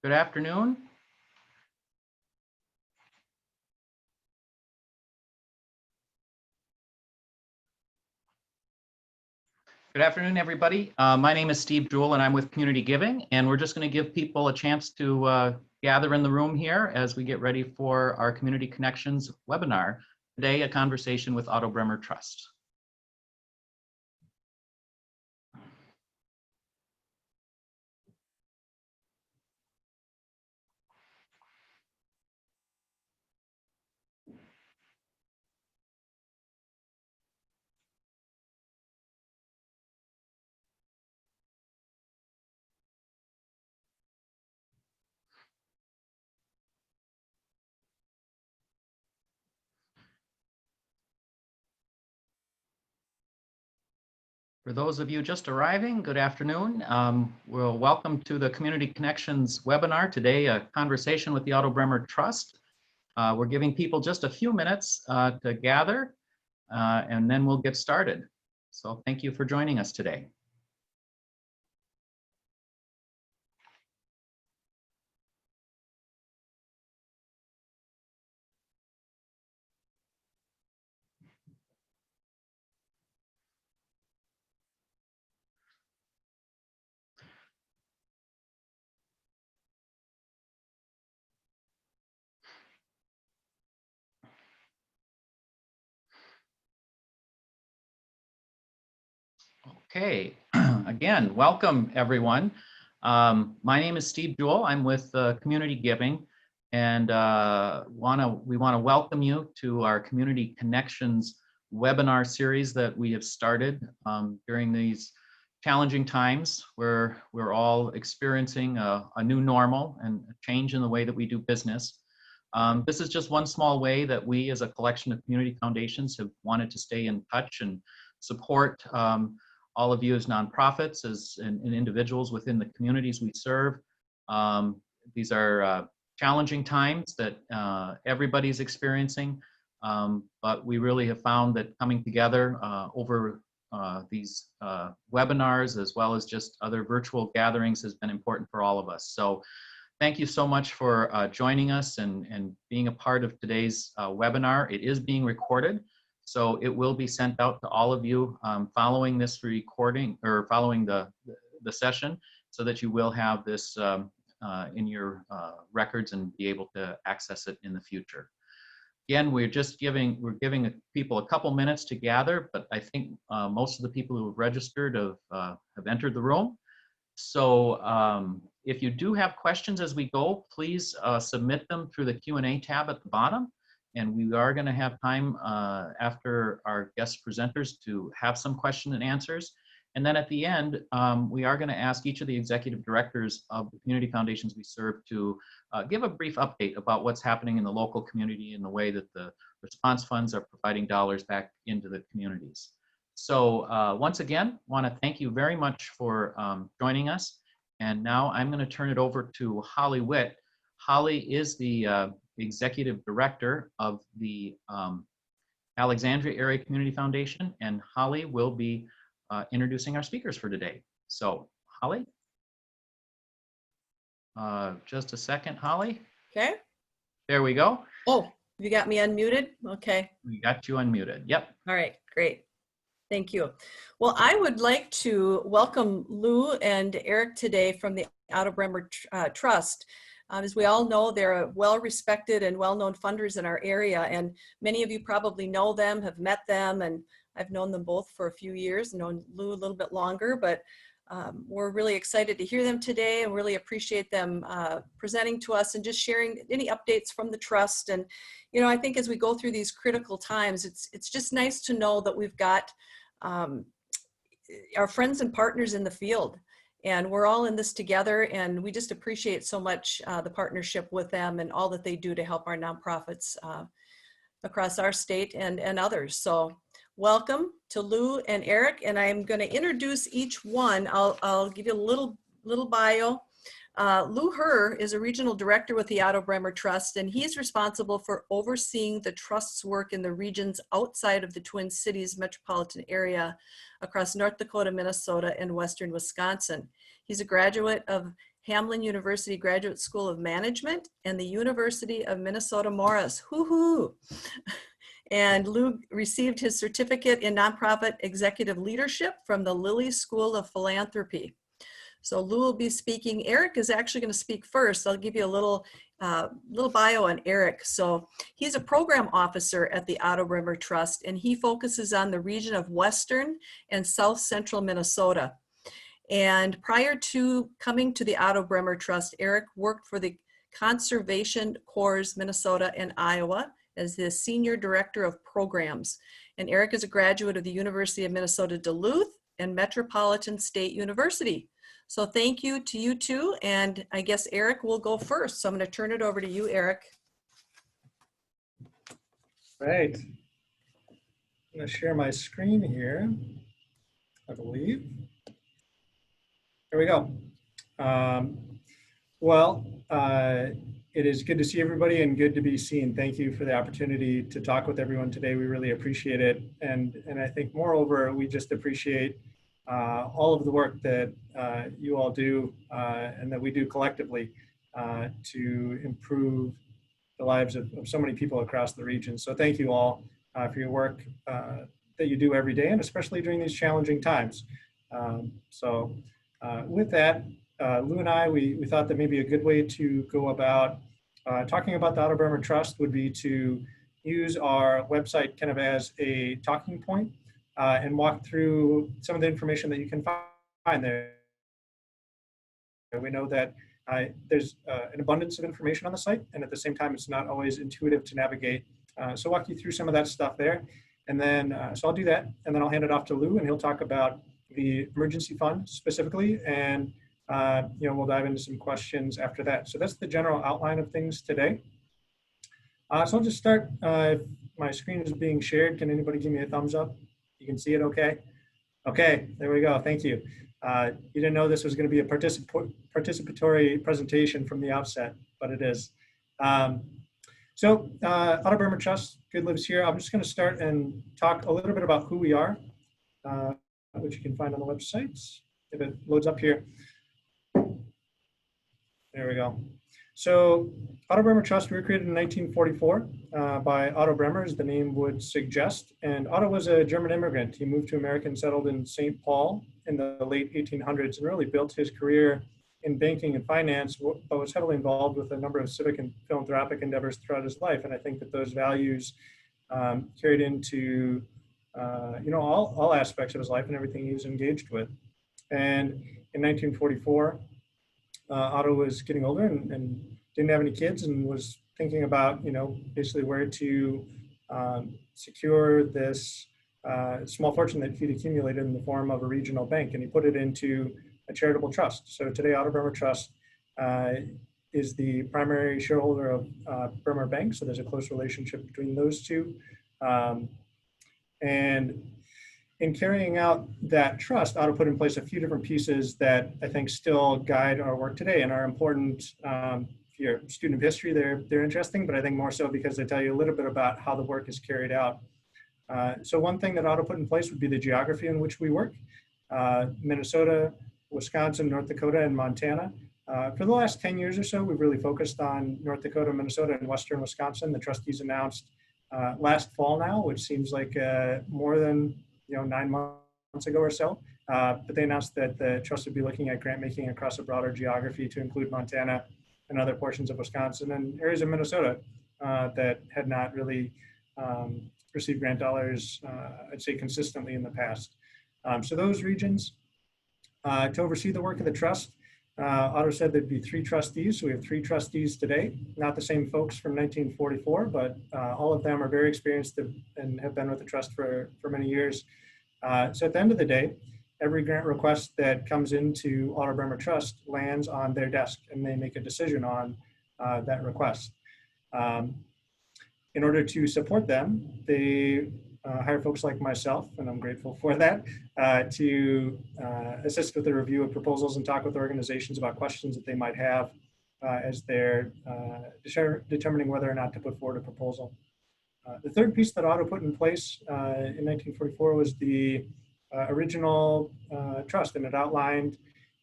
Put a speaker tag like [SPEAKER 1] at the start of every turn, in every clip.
[SPEAKER 1] Good afternoon. Good afternoon, everybody. My name is Steve Jewell, and I'm with Community Giving, and we're just going to give people a chance to gather in the room here as we get ready for our Community Connections webinar. Today, a conversation with Otto Bremer Trust. For those of you just arriving, good afternoon. Well, welcome to the Community Connections webinar. Today, a conversation with the Otto Bremer Trust. We're giving people just a few minutes to gather, and then we'll get started. So thank you for joining us today. Okay, again, welcome everyone. My name is Steve Jewell. I'm with Community Giving, and we want to welcome you to our Community Connections webinar series that we have started during these challenging times where we're all experiencing a new normal and a change in the way that we do business. This is just one small way that we as a collection of community foundations have wanted to stay in touch and support all of you as nonprofits, and individuals within the communities we serve. These are challenging times that everybody's experiencing, but we really have found that coming together over these webinars, as well as just other virtual gatherings, has been important for all of us. So thank you so much for joining us and being a part of today's webinar. It is being recorded, so it will be sent out to all of you following this recording, or following the session, so that you will have this in your records and be able to access it in the future. Again, we're giving people a couple minutes to gather, but I think most of the people who have registered have entered the room. So if you do have questions as we go, please submit them through the Q&A tab at the bottom. And we are going to have time after our guest presenters to have some question and answers. And then at the end, we are going to ask each of the executive directors of the community foundations we serve to give a brief update about what's happening in the local community and the way that the response funds are providing dollars back into the communities. So once again, want to thank you very much for joining us. And now I'm going to turn it over to Holly Witt. Holly is the Executive Director of the Alexandria Area Community Foundation, and Holly will be introducing our speakers for today. So Holly, just a second, Holly.
[SPEAKER 2] Okay.
[SPEAKER 1] There we go.
[SPEAKER 2] Oh, you got me unmuted? Okay.
[SPEAKER 1] We got you unmuted. Yep.
[SPEAKER 2] All right, great. Thank you. Well, I would like to welcome Lou and Eric today from the Otto Bremer Trust. As we all know, they're well-respected and well-known funders in our area, and many of you probably know them, have met them, and I've known them both for a few years, known Lou a little bit longer, but we're really excited to hear them today and really appreciate them presenting to us and just sharing any updates from the trust. And, you know, I think as we go through these critical times, it's just nice to know that we've got our friends and partners in the field. And we're all in this together, and we just appreciate so much the partnership with them and all that they do to help our nonprofits across our state and others. So welcome to Lou and Eric, and I'm going to introduce each one. I'll give you a little bio. Lou Herr is a regional director with the Otto Bremer Trust, and he's responsible for overseeing the Trust's work in the regions outside of the Twin Cities metropolitan area across North Dakota, Minnesota, and Western Wisconsin. He's a graduate of Hamline University Graduate School of Management and the University of Minnesota Morris. Hoo-hoo! And Lou received his certificate in nonprofit executive leadership from the Lilly School of Philanthropy. So Lou will be speaking. Eric is actually going to speak first. I'll give you a little bio on Eric. So he's a program officer at the Otto Bremer Trust, and he focuses on the region of Western and South Central Minnesota. And prior to coming to the Otto Bremer Trust, Eric worked for the Conservation Corps Minnesota and Iowa as the Senior Director of Programs. And Eric is a graduate of the University of Minnesota Duluth and Metropolitan State University. So thank you to you two, and I guess Eric will go first. So I'm going to turn it over to you, Eric.
[SPEAKER 3] Right. I'm going to share my screen here, I believe. There we go. It is good to see everybody and good to be seen. Thank you for the opportunity to talk with everyone today. We really appreciate it. And I think moreover, we just appreciate all of the work that you all do and that we do collectively to improve the lives of so many people across the region. So thank you all for your work that you do every day, and especially during these challenging times. With that, Lou and I, we thought that maybe a good way to go about talking about the Otto Bremer Trust would be to use our website kind of as a talking point and walk through some of the information that you can find there. We know that there's an abundance of information on the site, and at the same time, it's not always intuitive to navigate. So walk you through some of that stuff there. And then, so I'll do that, and then I'll hand it off to Lou, and he'll talk about the emergency fund specifically, and we'll dive into some questions after that. So that's the general outline of things today. So I'll just start. If my screen is being shared, can anybody give me a thumbs up? You can see it okay? Okay, there we go, thank you. You didn't know this was gonna be a participatory presentation from the outset, but it is. Otto Bremer Trust, Good Lives Here. I'm just gonna start and talk a little bit about who we are, which you can find on the website, if it loads up here. There we go. So Otto Bremer Trust, we were created in 1944 by Otto Bremer, as the name would suggest. And Otto was a German immigrant. He moved to America and settled in St. Paul in the late 1800s and really built his career in banking and finance, but was heavily involved with a number of civic and philanthropic endeavors throughout his life. And I think that those values carried into all aspects of his life and everything he was engaged with. And in 1944, Otto was getting older and didn't have any kids and was thinking about, basically where to secure this small fortune that he'd accumulated in the form of a regional bank, and he put it into a charitable trust. So today, Otto Bremer Trust is the primary shareholder of Bremer Bank, so there's a close relationship between those two. And in carrying out that trust, Otto put in place a few different pieces that I think still guide our work today and are important. If you're a student of history, they're interesting, but I think more so because they tell you a little bit about how the work is carried out. So one thing that Otto put in place would be the geography in which we work. Minnesota, Wisconsin, North Dakota, and Montana. For the last 10 years or so, we've really focused on North Dakota, Minnesota, and Western Wisconsin. The trustees announced last fall now, which seems like more than 9 months ago or so, but they announced that the trust would be looking at grant making across a broader geography to include Montana and other portions of Wisconsin and areas of Minnesota that had not really received grant dollars, I'd say consistently in the past. So those regions, to oversee the work of the trust, Otto said there'd be 3 trustees. So we have 3 trustees today, not the same folks from 1944, but all of them are very experienced and have been with the trust for many years. So at the end of the day, every grant request that comes into Otto Bremer Trust lands on their desk and they make a decision on that request. In order to support them, they hire folks like myself, and I'm grateful for that, to assist with the review of proposals and talk with organizations about questions that they might have as they're determining whether or not to put forward a proposal. The third piece that Otto put in place in 1944 was the original trust, and it outlined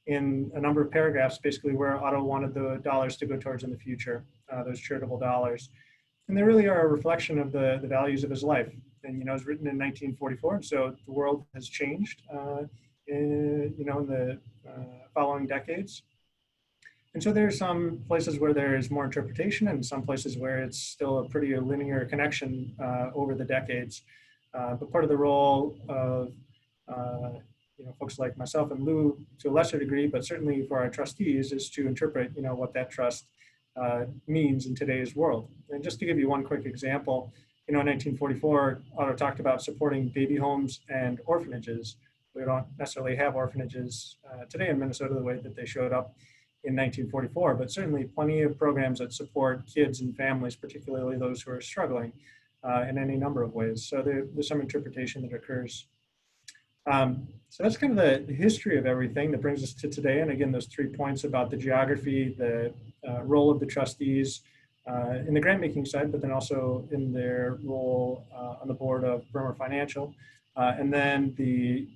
[SPEAKER 3] in a number of paragraphs basically where Otto wanted the dollars to go towards in the future, those charitable dollars. And they really are a reflection of the values of his life. And, you know, it was written in 1944, and so the world has changed in the following decades. And so there's some places where there's more interpretation and some places where it's still a pretty linear connection over the decades. But part of the role of folks like myself and Lou to a lesser degree, but certainly for our trustees, is to interpret, what that trust means in today's world. And just to give you one quick example, in 1944, Otto talked about supporting baby homes and orphanages. We don't necessarily have orphanages today in Minnesota the way that they showed up in 1944, but certainly plenty of programs that support kids and families, particularly those who are struggling in any number of ways. So there's some interpretation that occurs. So that's kind of the history of everything that brings us to today. And again, those 3 points about the geography, the role of the trustees in the grant making side, but then also in their role on the board of Bremer Financial, and then the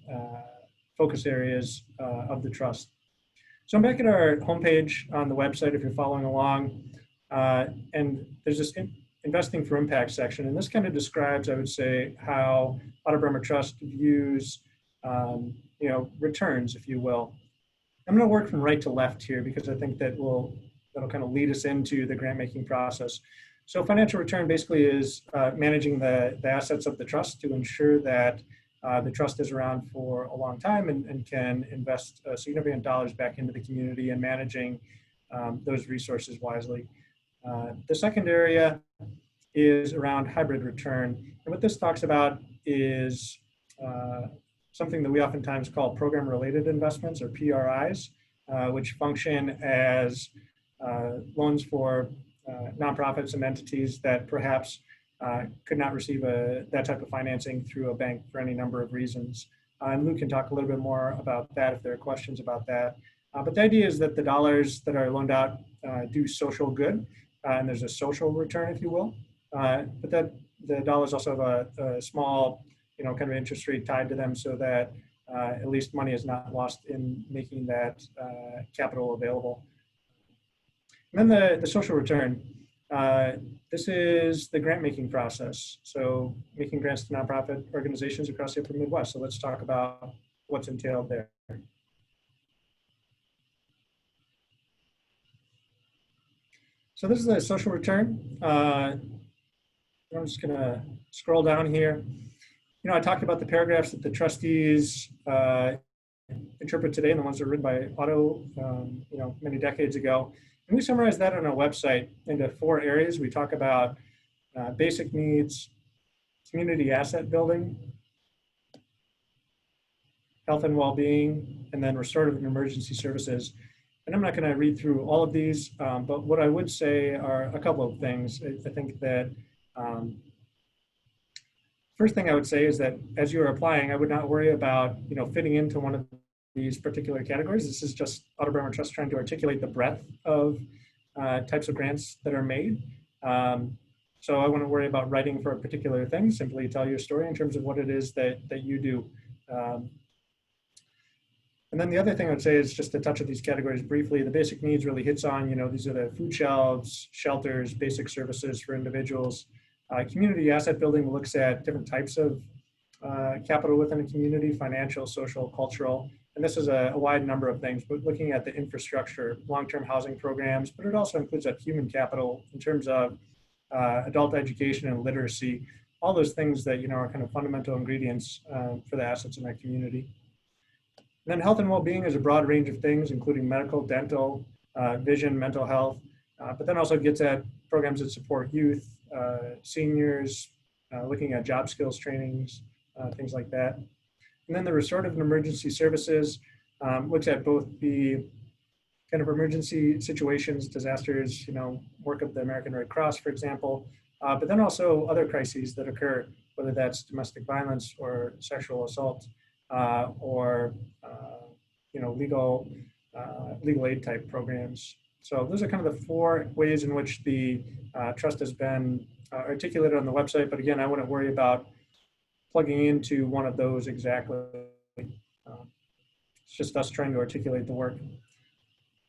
[SPEAKER 3] focus areas of the trust. So I'm back at our homepage on the website if you're following along, and there's this Investing for Impact section, and this kind of describes, I would say, how Otto Bremer Trust views returns, if you will. I'm going to work from right to left here because I think that'll kind of lead us into the grant making process. So financial return basically is managing the assets of the trust to ensure that the trust is around for a long time and can invest significant dollars back into the community and managing those resources wisely. The second area is around hybrid return. And what this talks about is something that we oftentimes call program-related investments, or PRIs, which function as loans for nonprofits and entities that perhaps could not receive that type of financing through a bank for any number of reasons. And Luke can talk a little bit more about that if there are questions about that. But the idea is that the dollars that are loaned out do social good, and there's a social return, if you will. But that the dollars also have a small, kind of interest rate tied to them, so that at least money is not lost in making that capital available. And then the social return. This is the grant making process. So making grants to nonprofit organizations across the upper Midwest. So let's talk about what's entailed there. So this is the social return. I'm just gonna scroll down here. I talked about the paragraphs that the trustees interpret today and the ones that were written by Otto, many decades ago. And we summarize that on our website into 4 areas. We talk about basic needs, community asset building, health and well-being, and then restorative and emergency services. And I'm not going to read through all of these, but what I would say are a couple of things. I think that first thing I would say is that as you're applying, I would not worry about fitting into one of these particular categories. This is just Otto Bremer Trust trying to articulate the breadth of types of grants that are made. So I wouldn't worry about writing for a particular thing. Simply tell your story in terms of what it is that you do. And then the other thing I would say is just to touch on these categories briefly. The basic needs really hits on, these are the food shelves, shelters, basic services for individuals. Community asset building looks at different types of capital within a community: financial, social, cultural. And this is a wide number of things, but looking at the infrastructure, long-term housing programs, but it also includes that human capital in terms of adult education and literacy, all those things that are kind of fundamental ingredients for the assets in our community. And then health and well-being is a broad range of things, including medical, dental, vision, mental health, but then also gets at programs that support youth, seniors, looking at job skills trainings, things like that. And then the restorative and emergency services looks at both the kind of emergency situations, disasters, work of the American Red Cross, for example, but then also other crises that occur whether that's domestic violence or sexual assault or legal aid type programs. So those are kind of the 4 ways in which the trust has been articulated on the website. But again, I wouldn't worry about plugging into one of those exactly. It's just us trying to articulate the work.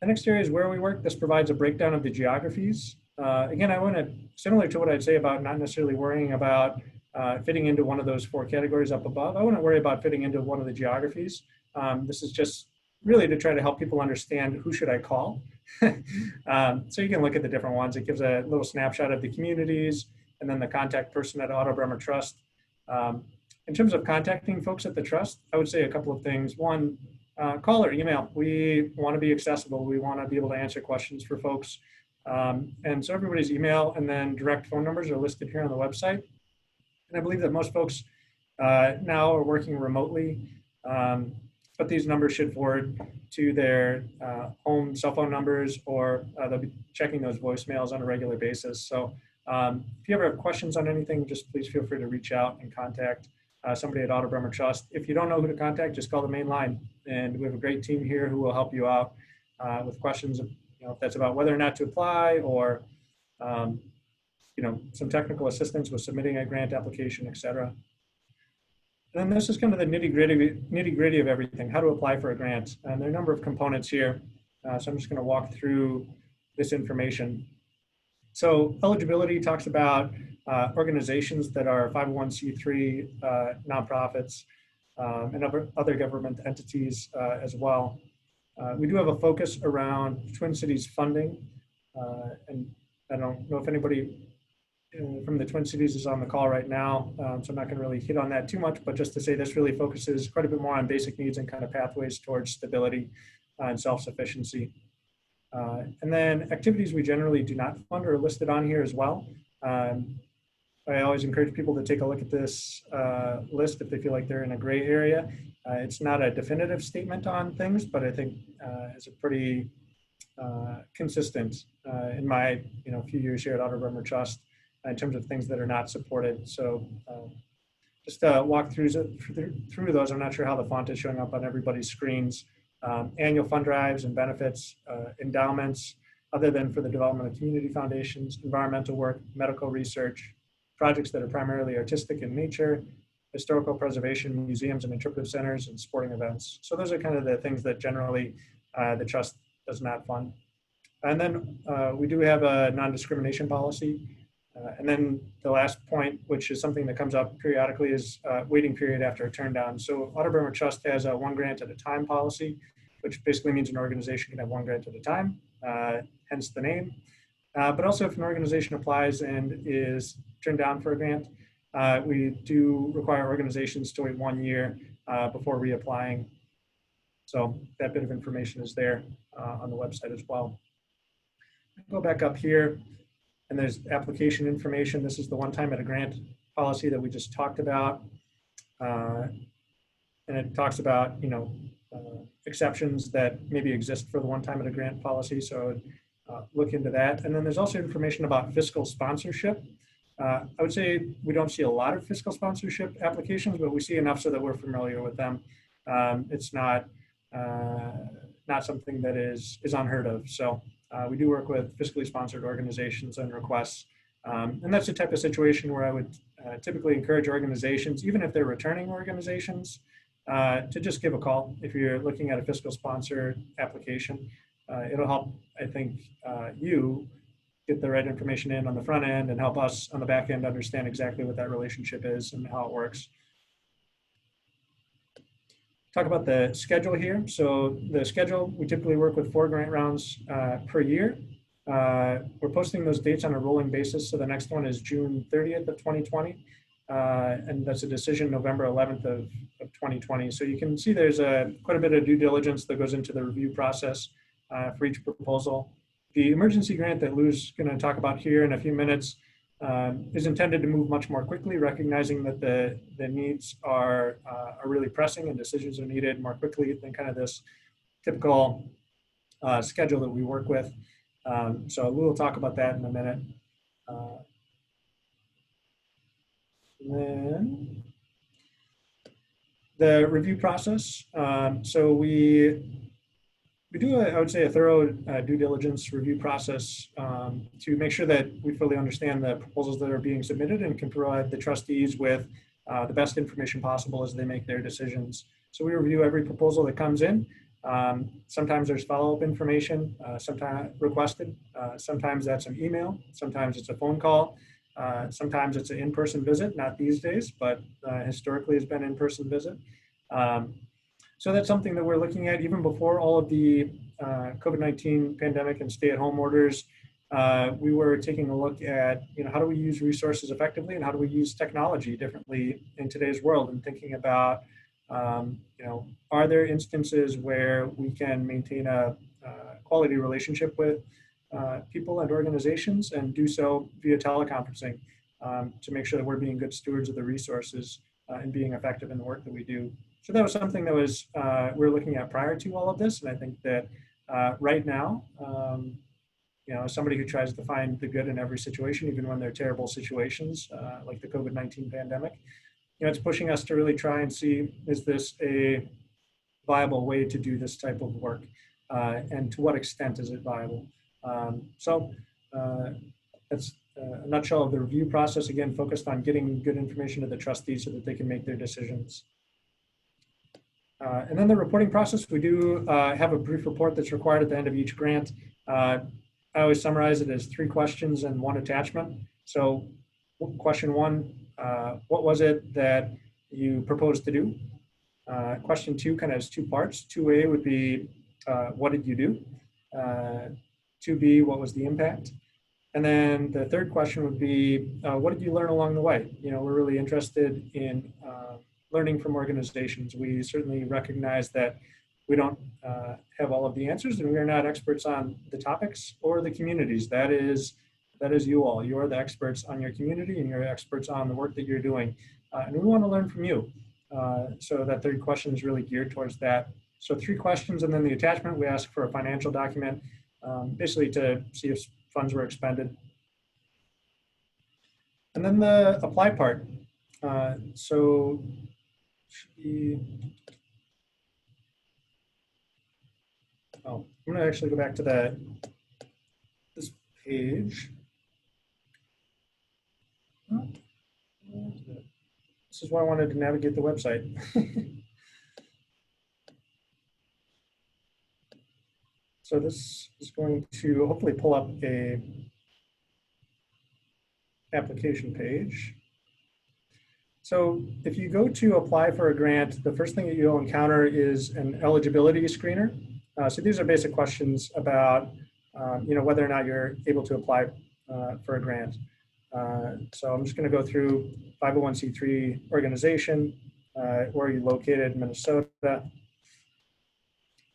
[SPEAKER 3] The next area is where we work. This provides a breakdown of the geographies. Again, I want to, similar to what I'd say about not necessarily worrying about fitting into one of those 4 categories up above, I wouldn't worry about fitting into one of the geographies. This is just really to try to help people understand who should I call. So you can look at the different ones. It gives a little snapshot of the communities and then the contact person at Otto Bremer Trust. In terms of contacting folks at the trust, I would say a couple of things. One, call or email. We want to be accessible. We want to be able to answer questions for folks. And so everybody's email and then direct phone numbers are listed here on the website. And I believe that most folks now are working remotely, but these numbers should forward to their home cell phone numbers, or they'll be checking those voicemails on a regular basis. So if you ever have questions on anything, just please feel free to reach out and contact somebody at Otto Bremer Trust. If you don't know who to contact, just call the main line. And we have a great team here who will help you out with questions, if that's about whether or not to apply, or some technical assistance with submitting a grant application, et cetera. And then this is kind of the nitty-gritty of everything, how to apply for a grant. And there are a number of components here. So I'm just going to walk through this information. So eligibility talks about organizations that are 501c3 nonprofits and other government entities as well. We do have a focus around Twin Cities funding. And I don't know if anybody from the Twin Cities is on the call right now, so I'm not going to really hit on that too much, but just to say this really focuses quite a bit more on basic needs and kind of pathways towards stability and self-sufficiency. And then activities we generally do not fund are listed on here as well. I always encourage people to take a look at this list if they feel like they're in a gray area. It's not a definitive statement on things, but I think it's a pretty consistent in my few years here at Otto Bremer Trust in terms of things that are not supported. So just walk through those. I'm not sure how the font is showing up on everybody's screens. Annual fund drives and benefits, endowments, other than for the development of community foundations, environmental work, medical research, projects that are primarily artistic in nature, historical preservation, museums and interpretive centers, and sporting events. So those are kind of the things that generally the trust does not fund. And then we do have a non-discrimination policy. And then the last point, which is something that comes up periodically, is waiting period after a turn down. So Otto Bremer Trust has a 1 grant at a time policy, which basically means an organization can have 1 grant at a time, hence the name. But also if an organization applies and is turned down for a grant, we do require organizations to wait 1 year before reapplying. So that bit of information is there on the website as well. Go back up here. And there's application information. This is the 1 time at a grant policy that we just talked about. And it talks about, exceptions that maybe exist for the 1 time at a grant policy. So look into that. And then there's also information about fiscal sponsorship. I would say we don't see a lot of fiscal sponsorship applications, but we see enough so that we're familiar with them. It's not something that is unheard of. So we do work with fiscally sponsored organizations and requests. And that's the type of situation where I would typically encourage organizations, even if they're returning organizations, to just give a call if you're looking at a fiscal sponsor application. It'll help, I think, you get the right information in on the front end and help us on the back end understand exactly what that relationship is and how it works. Talk about the schedule here. So the schedule, we typically work with 4 grant rounds per year. We're posting those dates on a rolling basis. So the next one is June 30th of 2020. And that's a decision November 11th of 2020. So you can see there's quite a bit of due diligence that goes into the review process for each proposal. The emergency grant that Lou's going to talk about here in a few minutes is intended to move much more quickly, recognizing that the needs are really pressing and decisions are needed more quickly than kind of this typical schedule that we work with. So we'll talk about that in a minute. And then the review process. So we do, I would say, a thorough due diligence review process to make sure that we fully understand the proposals that are being submitted and can provide the trustees with the best information possible as they make their decisions. So we review every proposal that comes in. Sometimes there's follow-up information, sometimes requested. Sometimes that's an email. Sometimes it's a phone call. Sometimes it's an in-person visit, not these days, but historically has been in-person visit. So that's something that we're looking at even before all of the COVID-19 pandemic and stay-at-home orders. We were taking a look at, how do we use resources effectively and how do we use technology differently in today's world, and thinking about, are there instances where we can maintain a quality relationship with people and organizations and do so via teleconferencing to make sure that we're being good stewards of the resources and being effective in the work that we do. So that was something that was we're looking at prior to all of this, and I think that right now, as somebody who tries to find the good in every situation, even when they're terrible situations like the COVID-19 pandemic, it's pushing us to really try and see, is this a viable way to do this type of work, and to what extent is it viable? That's a nutshell of the review process, again, focused on getting good information to the trustees so that they can make their decisions. And then the reporting process, we do have a brief report that's required at the end of each grant. I always summarize it as 3 questions and 1 attachment. So question 1, what was it that you proposed to do? Question 2 kind of has 2 parts. 2A would be, what did you do? 2B, what was the impact? And then the 3rd question would be, what did you learn along the way? We're really interested in learning from organizations. We certainly recognize that we don't have all of the answers, and we are not experts on the topics or the communities. That is you all. You are the experts on your community, and you're experts on the work that you're doing. And we want to learn from you. So that 3rd question is really geared towards that. So 3 questions, and then the attachment, we ask for a financial document, basically to see if funds were expended. And then the apply part. I'm going to actually go back to this page. This is why I wanted to navigate the website. So this is going to hopefully pull up a application page. So if you go to apply for a grant, the first thing that you'll encounter is an eligibility screener. So these are basic questions about whether or not you're able to apply for a grant. So I'm just going to go through 501c3 organization, where are you located, Minnesota.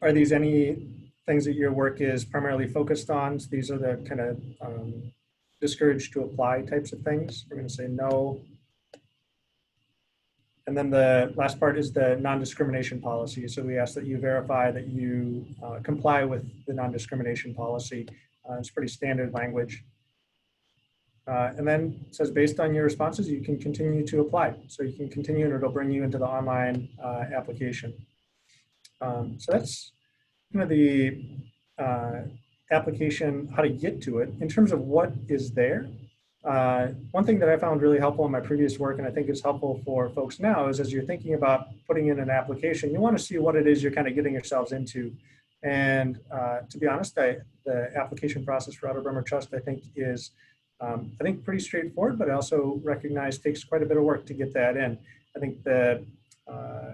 [SPEAKER 3] Are these any things that your work is primarily focused on? So these are the kind of discouraged to apply types of things. We're going to say no. And then the last part is the non-discrimination policy. So we ask that you verify that you comply with the non-discrimination policy. It's pretty standard language. And then it says, based on your responses, you can continue to apply. So you can continue, and it'll bring you into the online application. So that's kind of the application, how to get to it. In terms of what is there, one thing that I found really helpful in my previous work, and I think is helpful for folks now, is as you're thinking about putting in an application, you want to see what it is you're kind of getting yourselves into. And to be honest, the application process for Otto Bremer Trust, I think, is pretty straightforward, but I also recognize takes quite a bit of work to get that in. I think the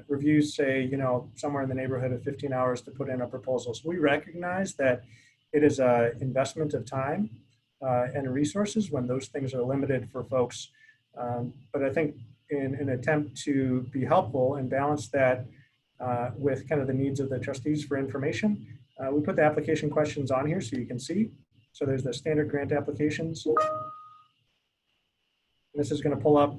[SPEAKER 3] reviews say, somewhere in the neighborhood of 15 hours to put in a proposal. So we recognize that it is an investment of time and resources when those things are limited for folks. But I think in an attempt to be helpful and balance that with kind of the needs of the trustees for information, we put the application questions on here so you can see. So there's the standard grant applications. This is going to pull up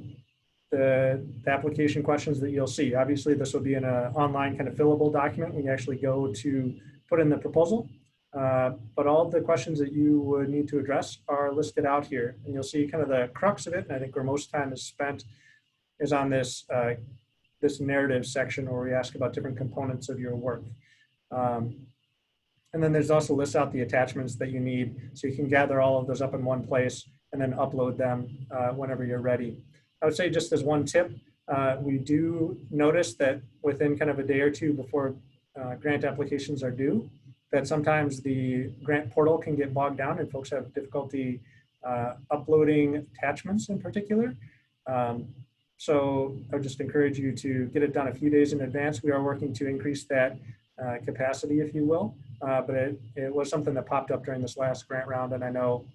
[SPEAKER 3] the application questions that you'll see. Obviously, this will be in an online kind of fillable document when you actually go to put in the proposal. But all of the questions that you would need to address are listed out here. And you'll see kind of the crux of it, and I think where most time is spent is on this, this narrative section where we ask about different components of your work. And then there's also lists out the attachments that you need, so you can gather all of those up in one place and then upload them whenever you're ready. I would say, just as one tip, we do notice that within kind of a day or two before grant applications are due, that sometimes the grant portal can get bogged down and folks have difficulty uploading attachments in particular. So I would just encourage you to get it done a few days in advance. We are working to increase that capacity, if you will, but it was something that popped up during this last grant round, and I know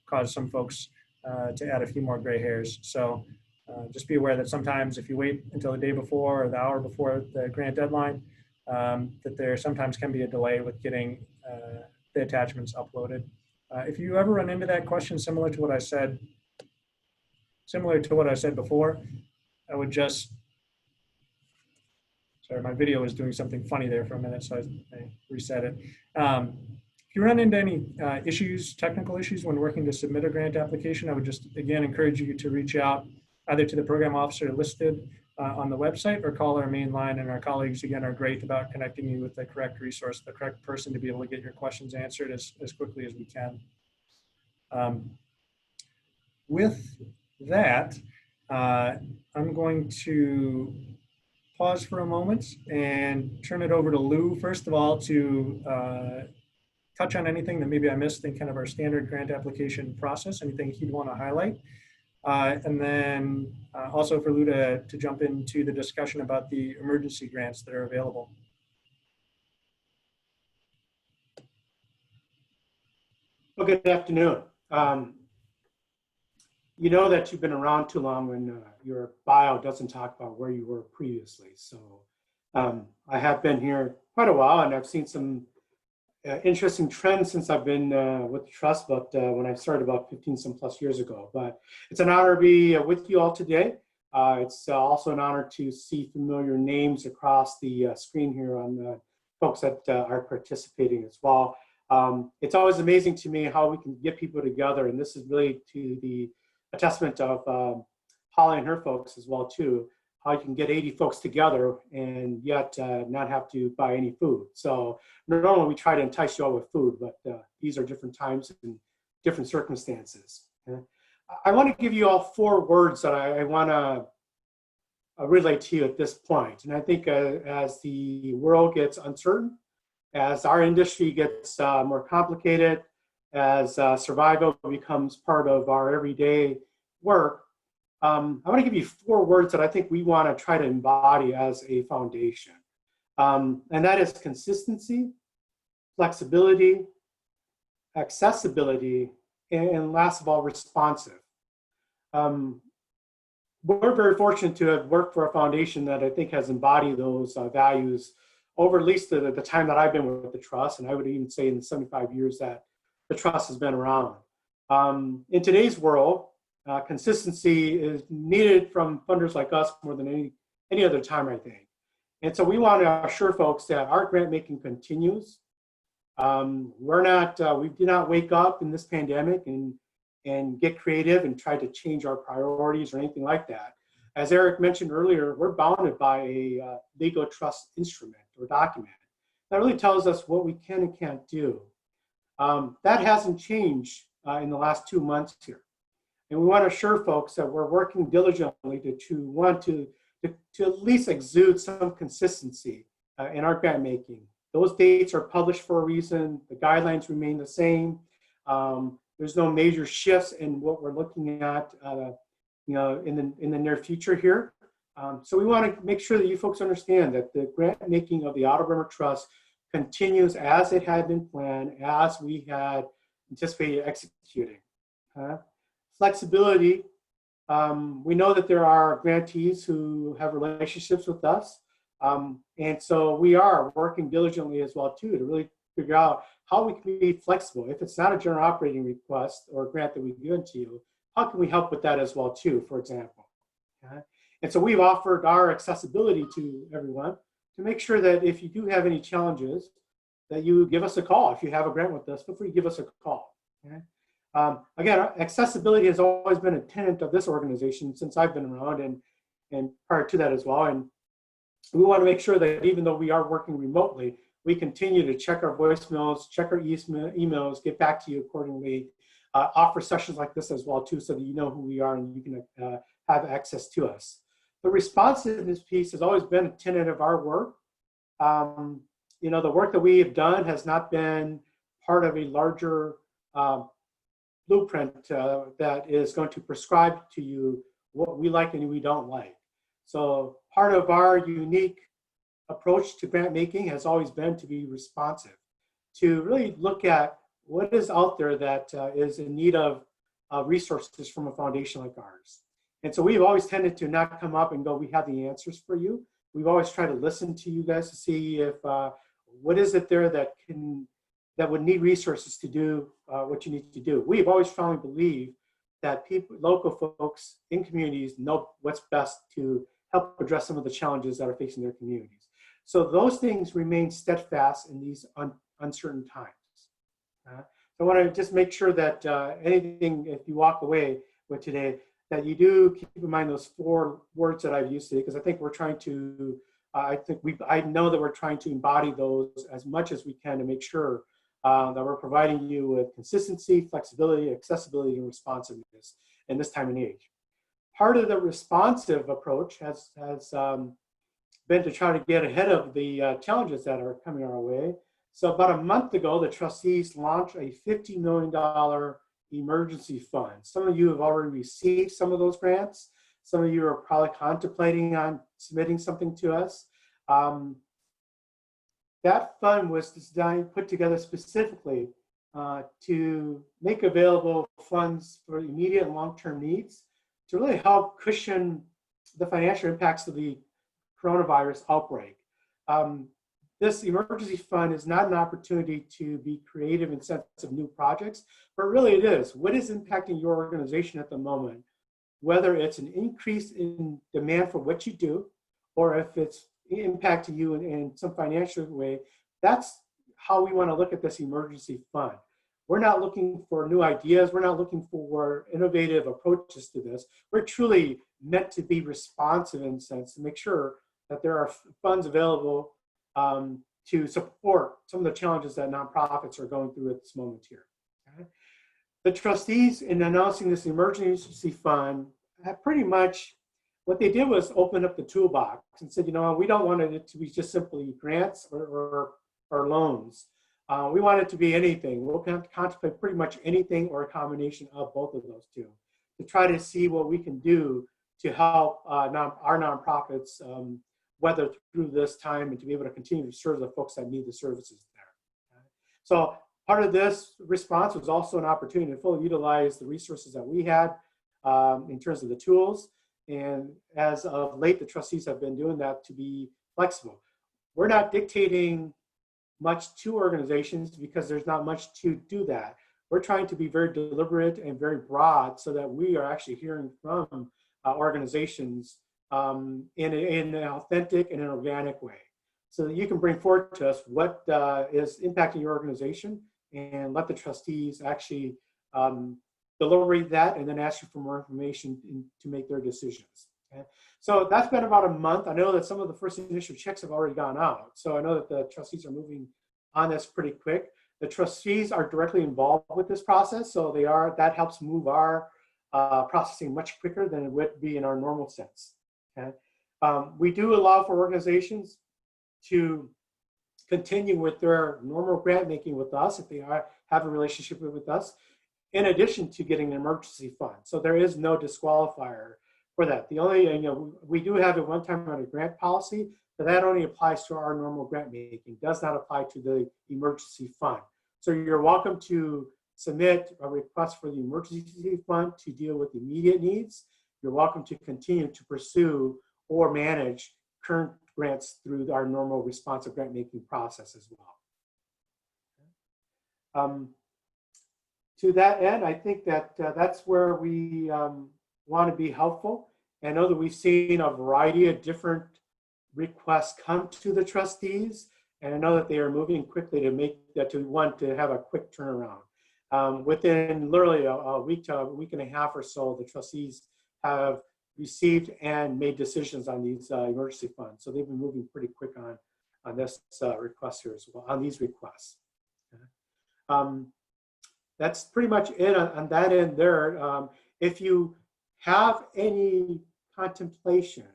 [SPEAKER 3] caused some folks to add a few more gray hairs. So just be aware that sometimes if you wait until the day before or the hour before the grant deadline, that there sometimes can be a delay with getting the attachments uploaded. If you ever run into that question similar to what I said before, I would just, sorry, my video was doing something funny there for a minute, so I reset it. If you run into any issues, technical issues when working to submit a grant application, I would just, again, encourage you to reach out either to the program officer listed on the website or call our main line, and our colleagues, again, are great about connecting you with the correct resource, the correct person to be able to get your questions answered as quickly as we can. With that, I'm going to pause for a moment and turn it over to Lou, first of all, to touch on anything that maybe I missed in kind of our standard grant application process, anything he'd want to highlight. And then also for Lou to jump into the discussion about the emergency grants that are available.
[SPEAKER 4] Well, good afternoon. You know that you've been around too long when your bio doesn't talk about where you were previously. So I have been here quite a while, and I've seen some interesting trends since I've been with the trust, but when I started about 15 some plus years ago. But it's an honor to be with you all today. It's also an honor to see familiar names across the screen here on the folks that are participating as well. It's always amazing to me how we can get people together, and this is really a testament of Holly and her folks as well too, how you can get 80 folks together and yet not have to buy any food. So normally we try to entice you all with food, but these are different times and different circumstances. I want to give you all 4 words that I want to relate to you at this point. And I think as the world gets uncertain, as our industry gets more complicated, as survival becomes part of our everyday work, I want to give you 4 words that I think we want to try to embody as a foundation. And that is consistency, flexibility, accessibility, and last of all, responsive. We're very fortunate to have worked for a foundation that I think has embodied those values over at least the time that I've been with the trust, and I would even say in the 75 years that the trust has been around. In today's world, consistency is needed from funders like us more than any other time, I think. And so we want to assure folks that our grant making continues. We did not wake up in this pandemic and get creative and try to change our priorities or anything like that. As Eric mentioned earlier, we're bounded by a legal trust instrument or document that really tells us what we can and can't do. That hasn't changed in the last 2 months here. And we want to assure folks that we're working diligently to at least exude some consistency in our grant making. Those dates are published for a reason. The guidelines remain the same. There's no major shifts in what we're looking at in the near future here. So we want to make sure that you folks understand that the grant making of the Otto Bremer Trust continues as it had been planned, as we had anticipated executing. Flexibility, we know that there are grantees who have relationships with us, and so we are working diligently as well too to really figure out how we can be flexible. If it's not a general operating request or a grant that we've given to you, how can we help with that as well too, for example? And so we've offered our accessibility to everyone to make sure that if you do have any challenges, that you give us a call. If you have a grant with us, feel free to give us a call. Again, accessibility has always been a tenet of this organization since I've been around, and prior to that as well. And we want to make sure that even though we are working remotely, we continue to check our voicemails, check our emails, get back to you accordingly, offer sessions like this as well too, so that you know who we are and you can have access to us. The responsiveness piece has always been a tenet of our work. You know, the work that we have done has not been part of a larger blueprint that is going to prescribe to you what we like and we don't like. So part of our unique approach to grant making has always been to be responsive, to really look at what is out there that is in need of resources from a foundation like ours. And so we've always tended to not come up and go, we have the answers for you. We've always tried to listen to you guys to see if what is it there that would need resources to do what you need to do. We've always strongly believed that people, local folks in communities know what's best to help address some of the challenges that are facing their communities. So those things remain steadfast in these uncertain times. So I want to just make sure that anything, if you walk away with today, that you do keep in mind those 4 words that I've used today, because I think we're trying to, I know that we're trying to embody those as much as we can to make sure that we're providing you with consistency, flexibility, accessibility, and responsiveness in this time and age. Part of the responsive approach has been to try to get ahead of the challenges that are coming our way. So about a month ago, the trustees launched a $50 million emergency fund. Some of you have already received some of those grants. Some of you are probably contemplating on submitting something to us. That fund was designed, put together specifically to make available funds for immediate and long-term needs to really help cushion the financial impacts of the coronavirus outbreak. This emergency fund is not an opportunity to be creative in sense of new projects, but really it is. What is impacting your organization at the moment? Whether it's an increase in demand for what you do, or if it's impacting you in some financial way, that's how we want to look at this emergency fund. We're not looking for new ideas. We're not looking for innovative approaches to this. We're truly meant to be responsive in a sense to make sure that there are funds available to support some of the challenges that nonprofits are going through at this moment here. Okay? The trustees, in announcing this emergency fund, have pretty much, what they did was open up the toolbox and said, you know, we don't want it to be just simply grants or loans. We want it to be anything. We'll contemplate pretty much anything or a combination of both of those two to try to see what we can do to help our nonprofits weather through this time and to be able to continue to serve the folks that need the services there. Okay? So part of this response was also an opportunity to fully utilize the resources that we had in terms of the tools. And as of late, the trustees have been doing that to be flexible. We're not dictating much to organizations because there's not much to do that. We're trying to be very deliberate and very broad so that we are actually hearing from organizations in an authentic and an organic way, so that you can bring forward to us what is impacting your organization and let the trustees actually deliberate that and then ask you for more information to make their decisions. Okay? So that's been about a month. I know that some of the first initial checks have already gone out. So I know that the trustees are moving on this pretty quick. The trustees are directly involved with this process. So that helps move our processing much quicker than it would be in our normal sense. Okay? We do allow for organizations to continue with their normal grant making with us if they have a relationship with us, in addition to getting an emergency fund. So there is no disqualifier for that. The only, we do have a one-time on a grant policy, but that only applies to our normal grant making, does not apply to the emergency fund. So you're welcome to submit a request for the emergency fund to deal with immediate needs. You're welcome to continue to pursue or manage current grants through our normal responsive grant making process as well. To that end, I think that that's where we want to be helpful. I know that we've seen a variety of different requests come to the trustees, and I know that they are moving quickly to make that to have a quick turnaround. Within literally a week to a week and a half or so, the trustees have received and made decisions on these emergency funds. So they've been moving pretty quick on this request here as well, on these requests. That's pretty much it on that end there. If you have any contemplation,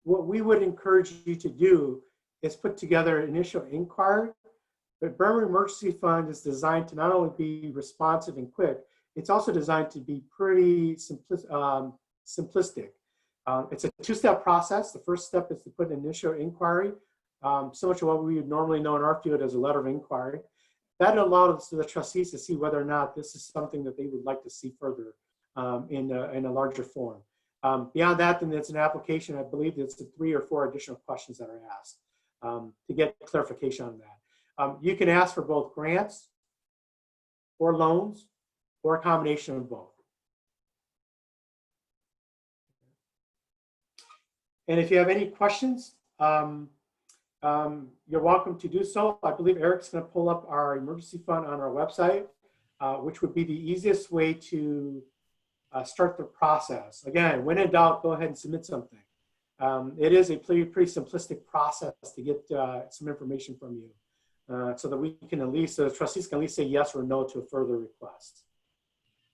[SPEAKER 4] what we would encourage you to do is put together an initial inquiry. The Bremer Emergency Fund is designed to not only be responsive and quick, it's also designed to be pretty simplistic. It's a two-step process. The first step is to put an initial inquiry, so much of what we would normally know in our field as a letter of inquiry. That allows the trustees to see whether or not this is something that they would like to see further in a larger form. Beyond that, then it's an application. I believe it's the 3 or 4 additional questions that are asked to get clarification on that. You can ask for both grants or loans or a combination of both. And if you have any questions, you're welcome to do so. I believe Eric's going to pull up our emergency fund on our website, which would be the easiest way to start the process. Again, when in doubt, go ahead and submit something. It is a pretty simplistic process to get some information from you so that we can at least, the trustees can at least say yes or no to a further request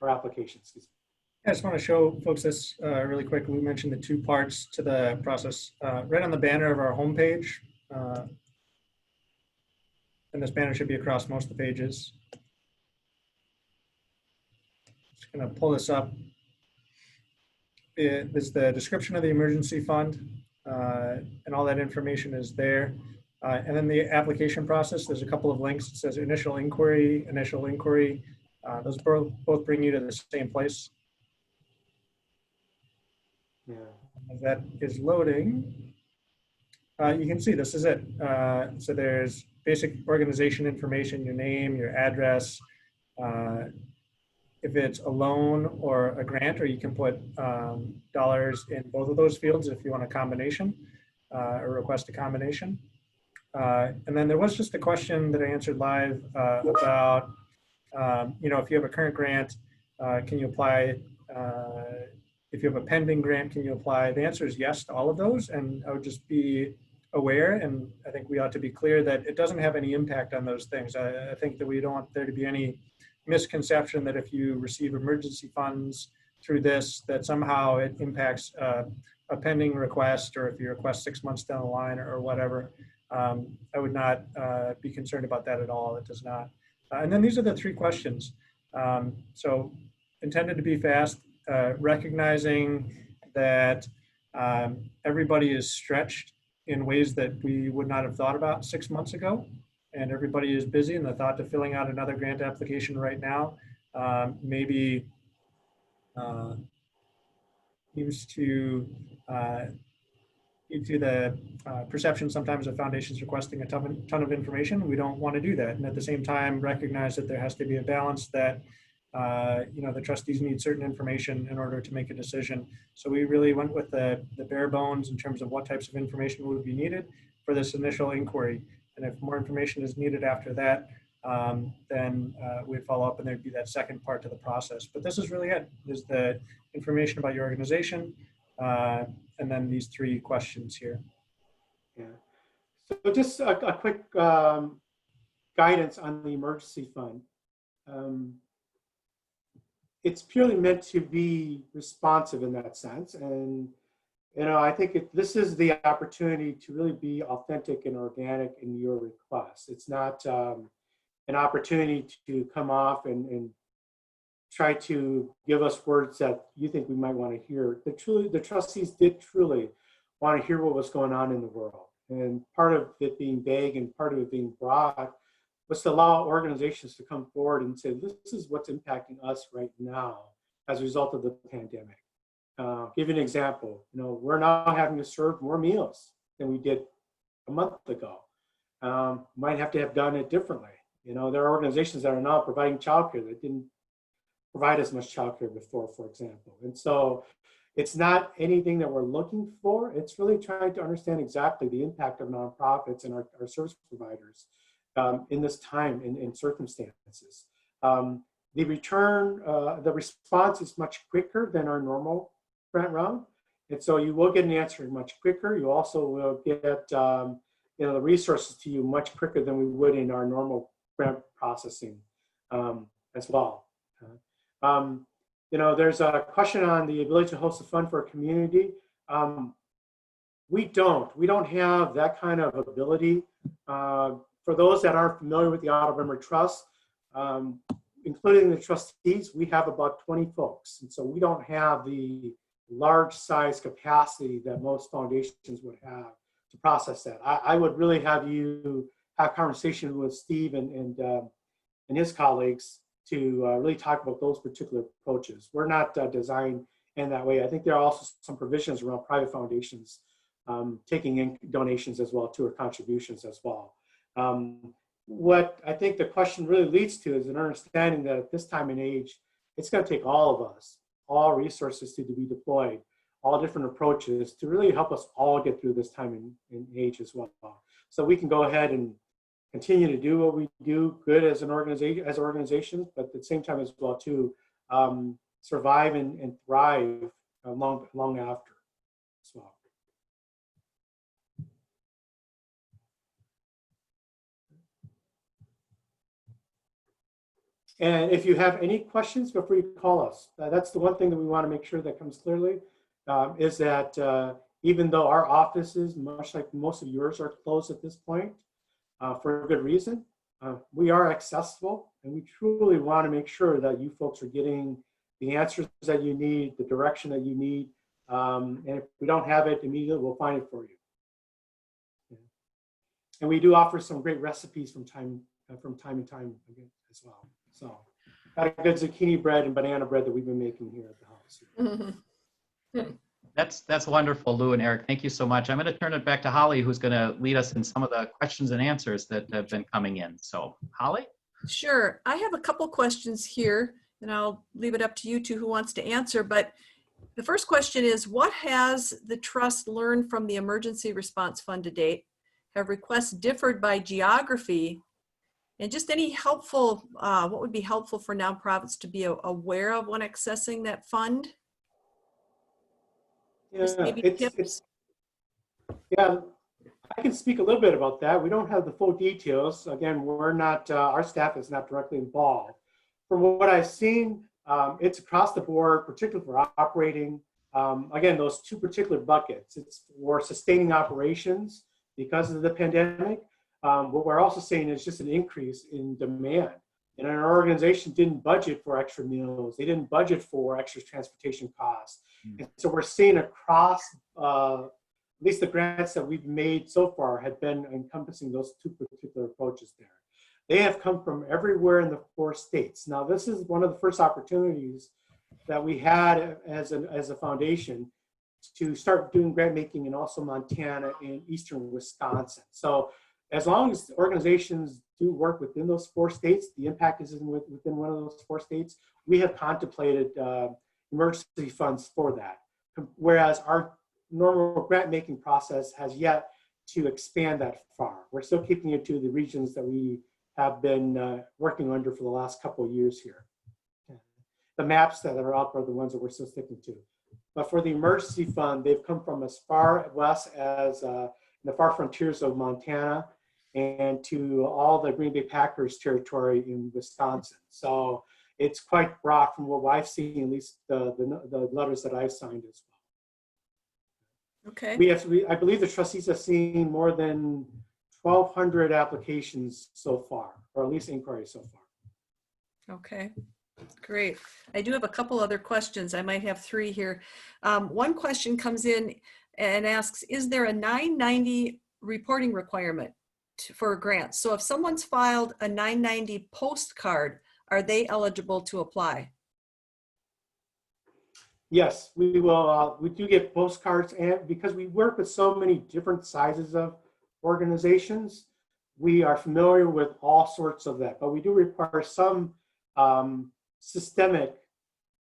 [SPEAKER 4] or application, excuse me.
[SPEAKER 3] I just want to show folks this really quick. We mentioned the 2 parts to the process. Right on the banner of our homepage, and this banner should be across most of the pages. Just going to pull this up. This is the description of the emergency fund, and all that information is there. And then the application process, there's a couple of links. It says initial inquiry. Those both bring you to the same place.
[SPEAKER 4] Yeah.
[SPEAKER 3] As that is loading, you can see this is it. So there's basic organization information, your name, your address, if it's a loan or a grant, or you can put dollars in both of those fields if you want a combination or request a combination. And then there was just a question that I answered live about, if you have a current grant, can you apply? If you have a pending grant, can you apply? The answer is yes to all of those. And I would just be aware, and I think we ought to be clear that it doesn't have any impact on those things. I think that we don't want there to be any misconception that if you receive emergency funds through this, that somehow it impacts a pending request, or if you request 6 months down the line or whatever. I would not be concerned about that at all. It does not. And then these are the 3 questions. So intended to be fast. Recognizing that everybody is stretched in ways that we would not have thought about 6 months ago, and everybody is busy, and the thought of filling out another grant application right now maybe seems to the perception sometimes of foundations requesting a ton of information. We don't want to do that, and at the same time recognize that there has to be a balance that the trustees need certain information in order to make a decision. So we really went with the bare bones in terms of what types of information would be needed for this initial inquiry. And if more information is needed after that, then we'd follow up, and there'd be that second part to the process. But this is really it. There's the information about your organization, and then these 3 questions here.
[SPEAKER 4] Yeah. So just a quick guidance on the emergency fund. It's purely meant to be responsive in that sense. And, I think this is the opportunity to really be authentic and organic in your request. It's not an opportunity to come off and try to give us words that you think we might want to hear. The trustees did truly want to hear what was going on in the world. And part of it being vague and part of it being broad was to allow organizations to come forward and say, this is what's impacting us right now as a result of the pandemic. Give you an example. We're now having to serve more meals than we did a month ago. Might have to have done it differently. There are organizations that are now providing childcare that didn't provide as much childcare before, for example. And so it's not anything that we're looking for. It's really trying to understand exactly the impact of nonprofits and our service providers in this time, in circumstances. The return, the response is much quicker than our normal grant round. And so you will get an answer much quicker. You also will get the resources to you much quicker than we would in our normal grant processing as well. There's a question on the ability to host a fund for a community. We don't have that kind of ability. For those that aren't familiar with the Otto Bremer Trust, including the trustees, we have about 20 folks. And so we don't have the large size capacity that most foundations would have to process that. I would really have you have conversation with Steve and his colleagues to really talk about those particular approaches. We're not designed in that way. I think there are also some provisions around private foundations taking in donations as well too, or contributions as well. What I think the question really leads to is an understanding that at this time and age, it's going to take all of us, all resources to be deployed, all different approaches to really help us all get through this time and age as well. So we can go ahead and continue to do what we do good as an organization, as organizations, but at the same time as well to survive and thrive long after as well. And if you have any questions, feel free to call us. That's the one thing that we want to make sure that comes clearly, is that even though our offices, much like most of yours, are closed at this point for a good reason, we are accessible, and we truly want to make sure that you folks are getting the answers that you need, the direction that you need, and if we don't have it immediately, we'll find it for you. And we do offer some great recipes from time to time again as well. So, got a good zucchini bread and banana bread that we've been making here at the house.
[SPEAKER 1] That's wonderful, Lou and Eric. Thank you so much. I'm going to turn it back to Holly, who's going to lead us in some of the questions and answers that have been coming in. So, Holly?
[SPEAKER 2] Sure. I have a couple questions here, and I'll leave it up to you two who wants to answer. But the first question is, what has the trust learned from the Emergency Response Fund to date? Have requests differed by geography? And just any helpful, what would be helpful for nonprofits to be aware of when accessing that fund?
[SPEAKER 4] Yeah, I can speak a little bit about that. We don't have the full details. Again, we're not, our staff is not directly involved. From what I've seen, it's across the board, particularly for operating. Again, those two particular buckets. It's for sustaining operations because of the pandemic. What we're also seeing is just an increase in demand. And our organization didn't budget for extra meals. They didn't budget for extra transportation costs. And so we're seeing across, at least the grants that we've made so far have been encompassing those two particular approaches there. They have come from everywhere in the 4 states. Now, this is one of the first opportunities that we had as a foundation to start doing grant making in also Montana and eastern Wisconsin. So as long as organizations do work within those 4 states, the impact is within one of those 4 states, we have contemplated emergency funds for that. Whereas our normal grant making process has yet to expand that far. We're still keeping it to the regions that we have been working under for the last couple of years here. The maps that are up are the ones that we're still sticking to. But for the emergency fund, they've come from as far west as the far frontiers of Montana and to all the Green Bay Packers territory in Wisconsin. So it's quite broad from what I've seen, at least the letters that I've signed as well.
[SPEAKER 2] Okay.
[SPEAKER 4] I believe the trustees have seen more than 1,200 applications so far, or at least inquiries so far.
[SPEAKER 2] Okay, great. I do have a couple other questions. I might have 3 here. One question comes in and asks, is there a 990 reporting requirement for grants? So if someone's filed a 990 postcard, are they eligible to apply?
[SPEAKER 4] Yes, we will. We do get postcards, and because we work with so many different sizes of organizations, we are familiar with all sorts of that. But we do require some systemic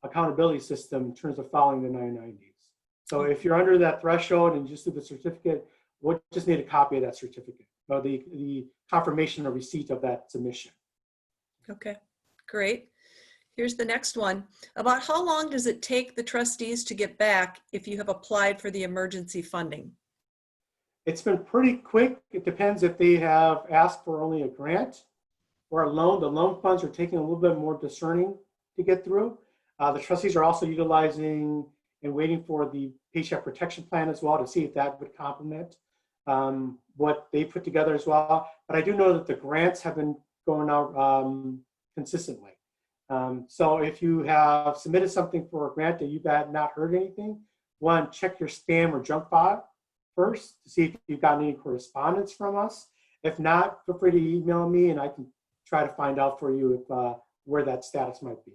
[SPEAKER 4] accountability system in terms of following the 990s. So if you're under that threshold and just do the certificate, we'll just need a copy of that certificate, or the confirmation or receipt of that submission.
[SPEAKER 2] Okay, great. Here's the next one. About how long does it take the trustees to get back if you have applied for the emergency funding?
[SPEAKER 4] It's been pretty quick. It depends if they have asked for only a grant or a loan. The loan funds are taking a little bit more discerning to get through. The trustees are also utilizing and waiting for the Paycheck Protection Plan as well to see if that would complement what they put together as well. But I do know that the grants have been going out consistently. So if you have submitted something for a grant that you've not heard anything, one, check your spam or junk file first to see if you've gotten any correspondence from us. If not, feel free to email me and I can try to find out for you if, where that status might be.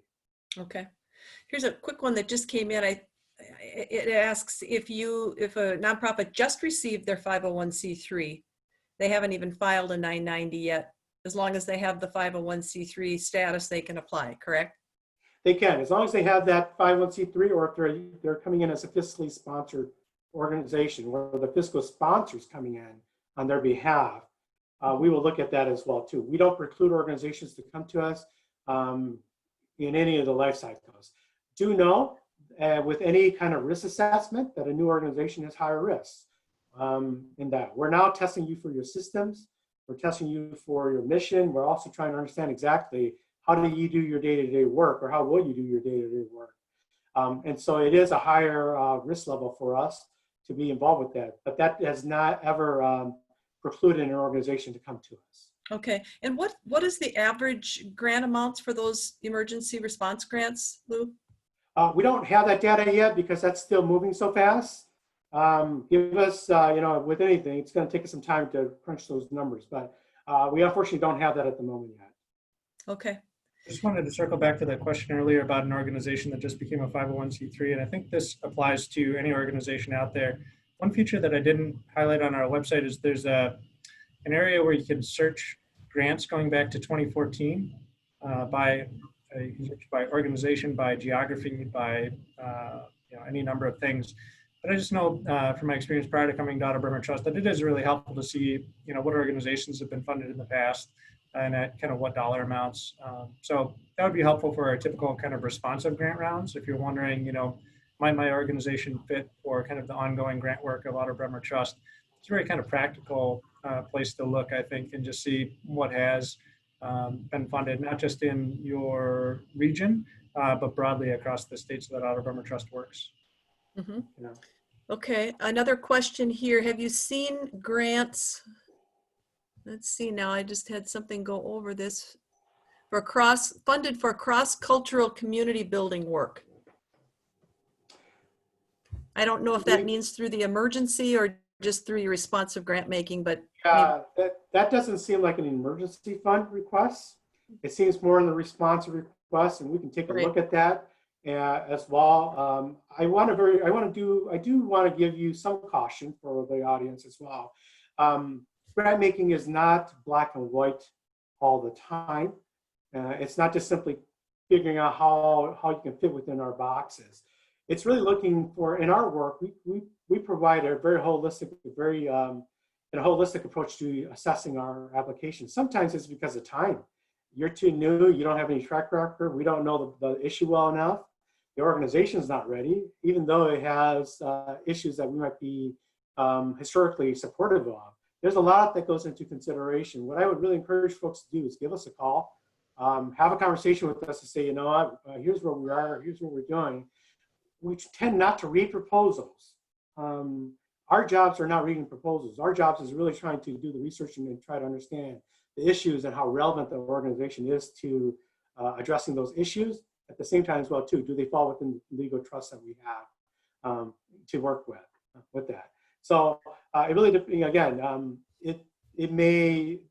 [SPEAKER 2] Okay. Here's a quick one that just came in. It asks if a nonprofit just received their 501c3, they haven't even filed a 990 yet. As long as they have the 501c3 status, they can apply, correct?
[SPEAKER 4] They can, as long as they have that 501c3, or if they're coming in as a fiscally sponsored organization where the fiscal sponsor is coming in on their behalf, we will look at that as well too. We don't preclude organizations to come to us in any of the life cycles. Do know with any kind of risk assessment that a new organization is higher risk in that. We're now testing you for your systems. We're testing you for your mission. We're also trying to understand exactly how do you do your day-to-day work, or how will you do your day-to-day work. And so it is a higher risk level for us to be involved with that. But that has not ever precluded an organization to come to us.
[SPEAKER 2] Okay. And what is the average grant amounts for those emergency response grants, Lou?
[SPEAKER 4] We don't have that data yet because that's still moving so fast. Give us, with anything, it's going to take us some time to crunch those numbers, but we unfortunately don't have that at the moment yet.
[SPEAKER 2] Okay.
[SPEAKER 3] I just wanted to circle back to that question earlier about an organization that just became a 501c3, and I think this applies to any organization out there. One feature that I didn't highlight on our website is there's an area where you can search grants going back to 2014 by organization, by geography, by any number of things. But I just know from my experience prior to coming to Otto Bremer Trust that it is really helpful to see, what organizations have been funded in the past and at kind of what dollar amounts. So that would be helpful for our typical kind of responsive grant rounds. If you're wondering, might my organization fit for kind of the ongoing grant work of Otto Bremer Trust, it's a very kind of practical place to look, I think, and just see what has been funded, not just in your region, but broadly across the states that Otto Bremer Trust works.
[SPEAKER 2] Mm-hmm. Okay, another question here. Have you seen grants? Let's see now, I just had something go over this. Funded for cross-cultural community building work. I don't know if that means through the emergency or just through your responsive grant making, but.
[SPEAKER 4] Yeah, that doesn't seem like an emergency fund request. It seems more in the responsive request, and we can take a look at that as well. I do want to give you some caution for the audience as well. Grant making is not black and white all the time. It's not just simply figuring out how you can fit within our boxes. It's really looking for, in our work, we provide a very holistic, a holistic approach to assessing our applications. Sometimes it's because of time. You're too new, you don't have any track record, we don't know the issue well enough. The organization's not ready, even though it has issues that we might be historically supportive of. There's a lot that goes into consideration. What I would really encourage folks to do is give us a call, have a conversation with us and say, here's where we are, here's what we're doing. We tend not to read proposals. Our jobs are not reading proposals. Our jobs is really trying to do the research and try to understand the issues and how relevant the organization is to addressing those issues. At the same time as well, too, do they fall within the legal trust that we have to work with that? So it really, again,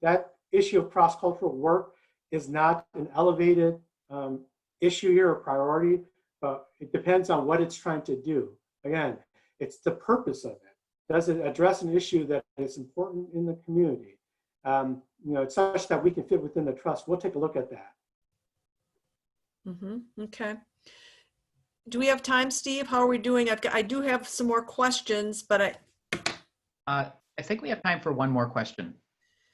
[SPEAKER 4] that issue of cross-cultural work is not an elevated issue here or priority, but it depends on what it's trying to do. Again, it's the purpose of it. Does it address an issue that is important in the community? It's such that we can fit within the trust. We'll take a look at that.
[SPEAKER 2] Mm-hmm. Okay. Do we have time, Steve? How are we doing? I do have some more questions, but
[SPEAKER 1] I think we have time for one more question.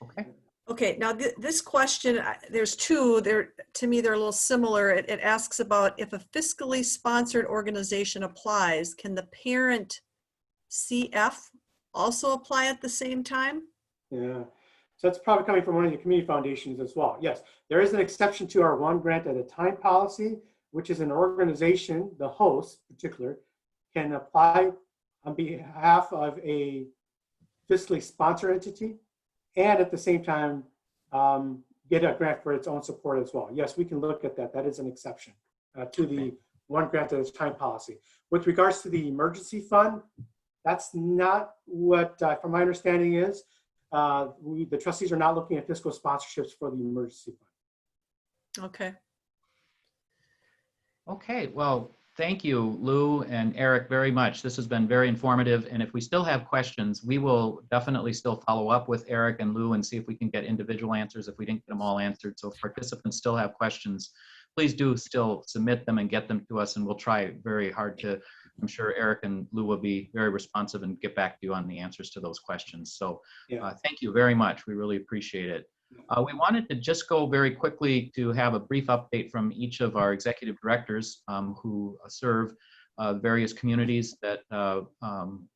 [SPEAKER 1] Okay.
[SPEAKER 2] Okay, now this question, there's two. To me, they're a little similar. It asks about if a fiscally sponsored organization applies, can the parent CF also apply at the same time?
[SPEAKER 4] Yeah, so that's probably coming from one of the community foundations as well. Yes, there is an exception to our one grant at a time policy, which is an organization, the host in particular, can apply on behalf of a fiscally sponsored entity and at the same time get a grant for its own support as well. Yes, we can look at that. That is an exception to the one grant at a time policy. With regards to the emergency fund, that's not what, from my understanding is, the trustees are not looking at fiscal sponsorships for the emergency fund.
[SPEAKER 2] Okay.
[SPEAKER 1] Okay, well, thank you, Lou and Eric, very much. This has been very informative. And if we still have questions, we will definitely still follow up with Eric and Lou and see if we can get individual answers if we didn't get them all answered. So if participants still have questions, please do still submit them and get them to us, and we'll try very hard to, I'm sure Eric and Lou will be very responsive and get back to you on the answers to those questions. So thank you very much. We really appreciate it. We wanted to just go very quickly to have a brief update from each of our executive directors who serve various communities that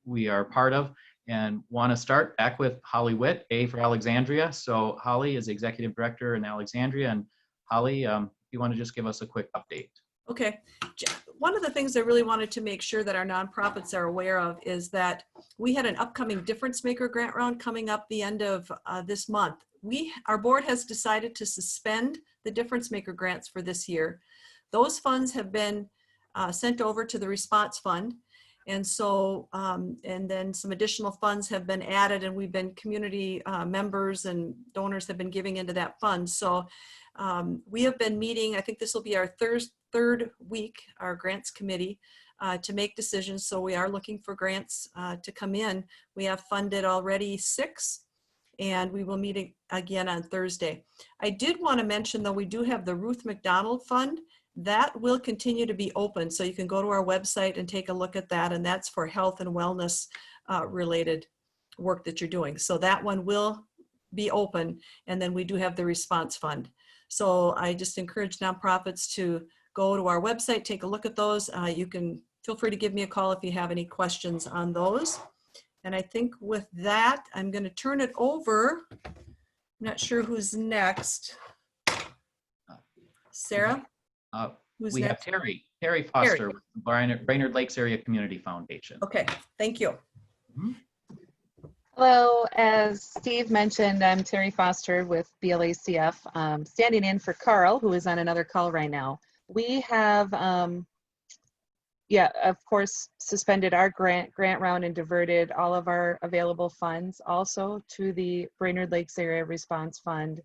[SPEAKER 1] we are part of, and want to start back with Holly Witt, A for Alexandria. So Holly is executive director in Alexandria, and Holly, you want to just give us a quick update?
[SPEAKER 2] Okay. One of the things I really wanted to make sure that our nonprofits are aware of is that we had an upcoming Difference Maker grant round coming up the end of this month. Our board has decided to suspend the Difference Maker grants for this year. Those funds have been sent over to the Response Fund. And so, and then some additional funds have been added, and we've been community members and donors have been giving into that fund. So we have been meeting, I think this will be our third week, our grants committee, to make decisions. So we are looking for grants to come in. We have funded already 6, and we will meet again on Thursday. I did want to mention, though, we do have the Ruth Mcdonald Fund. That will continue to be open. So you can go to our website and take a look at that. And that's for health and wellness related work that you're doing. So that one will be open. And then we do have the Response Fund. So I just encourage nonprofits to go to our website, take a look at those. You can feel free to give me a call if you have any questions on those. And I think with that, I'm going to turn it over. I'm not sure who's next. Sarah?
[SPEAKER 1] We have Terry Foster with the Brainerd Lakes Area Community Foundation.
[SPEAKER 2] Okay, thank you.
[SPEAKER 5] Hello, as Steve mentioned, I'm Terry Foster with BLACF, standing in for Carl, who is on another call right now. We have, of course, suspended our grant round and diverted all of our available funds also to the Brainerd Lakes Area Response Fund.